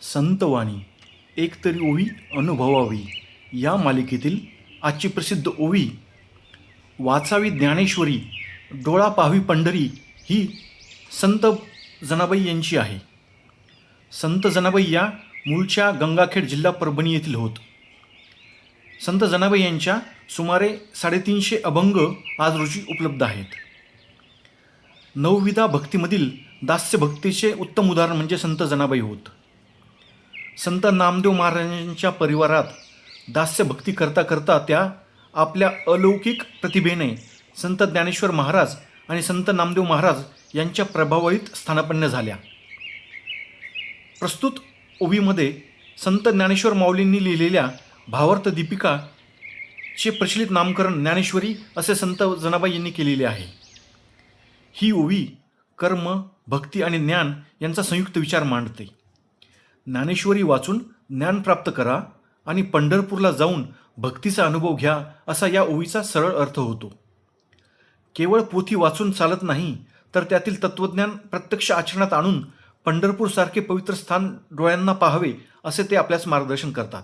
संतवाणी एकतरी ओवी अनुभवावी या मालिकेतील आजची प्रसिद्ध ओवी वाचावी ज्ञानेश्वरी डोळा पाहावी पंढरी ही संत जनाबाई यांची आहे. संत जनाबाई या मूळच्या गंगाखेड जिल्हा परभणी येथील होत. संत जनाबाई यांच्या सुमारे 350 अभंग आज रोजी उपलब्ध आहेत. नवविधा भक्तीमधील दास्य भक्तीचे उत्तम उदाहरण म्हणजे संत जनाबाई होत. संत नामदेव महाराजांच्या परिवारात दास्य भक्ती करता करता त्या आपल्या अलौकिक प्रतिभेने संत ज्ञानेश्वर महाराज आणि संत नामदेव महाराज यांच्या प्रभावित स्थानापन्न झाल्या. प्रस्तुत ओवीमध्ये संत ज्ञानेश्वर माऊलींनी लिहिलेल्या भावार्थ दीपिकाचे प्रचलित नामकरण ज्ञानेश्वरी असे संत जनाबाई यांनी केलेले आहे. ही ओवी कर्म, भक्ती आणि ज्ञान यांचा संयुक्त विचार मांडते. ज्ञानेश्वरी वाचून ज्ञान प्राप्त करा आणि पंढरपूरला जाऊन भक्तीचा अनुभव घ्या असा या ओवीचा सरळ अर्थ होतो. केवळ पोथी वाचून चालत नाही, तर त्यातील तत्त्वज्ञान प्रत्यक्ष आचरणात आणून पंढरपूरसारखे पवित्र स्थान डोळ्यांना पाहावे असे ते आपल्यास मार्गदर्शन करतात.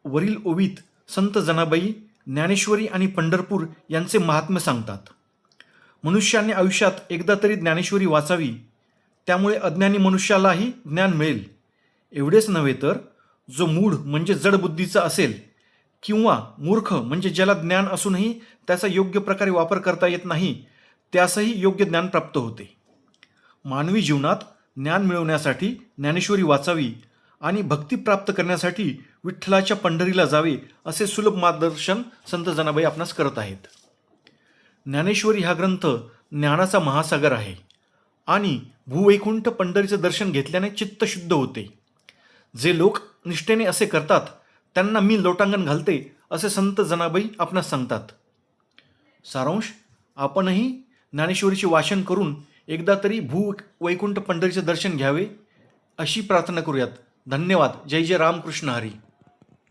वरील ओवीत संत जनाबाई ज्ञानेश्वरी आणि पंढरपूर यांचे महात्म्य सांगतात. मनुष्याने आयुष्यात एकदा तरी ज्ञानेश्वरी वाचावी, त्यामुळे अज्ञानी मनुष्यालाही ज्ञान मिळेल. एवढेच नव्हे तर जो मूढ म्हणजे जड बुद्धीचा असेल किंवा मूर्ख म्हणजे ज्याला ज्ञान असूनही त्याचा योग्य प्रकारे वापर करता येत नाही, त्यासही योग्य ज्ञान प्राप्त होते. मानवी जीवनात ज्ञान मिळवण्यासाठी ज्ञानेश्वरी वाचावी आणि भक्ती प्राप्त करण्यासाठी विठ्ठलाच्या पंढरीला जावे असे सुलभ मार्गदर्शन संत जनाबाई आपणास करत आहेत. ज्ञानेश्वरी हा ग्रंथ ज्ञानाचा महासागर आहे आणि भूवैकुंठ पंढरीचे दर्शन घेतल्याने चित्त शुद्ध होते. जे लोक निष्ठेने असे करतात त्यांना मी लोटांगण घालते असे संत जनाबाई आपणास सांगतात. सारांश, आपणही ज्ञानेश्वरीचे वाचन करून एकदा तरी भूवैकुंठ पंढरीचे दर्शन घ्यावे अशी प्रार्थना करूयात. धन्यवाद. जय जय रामकृष्ण हरी.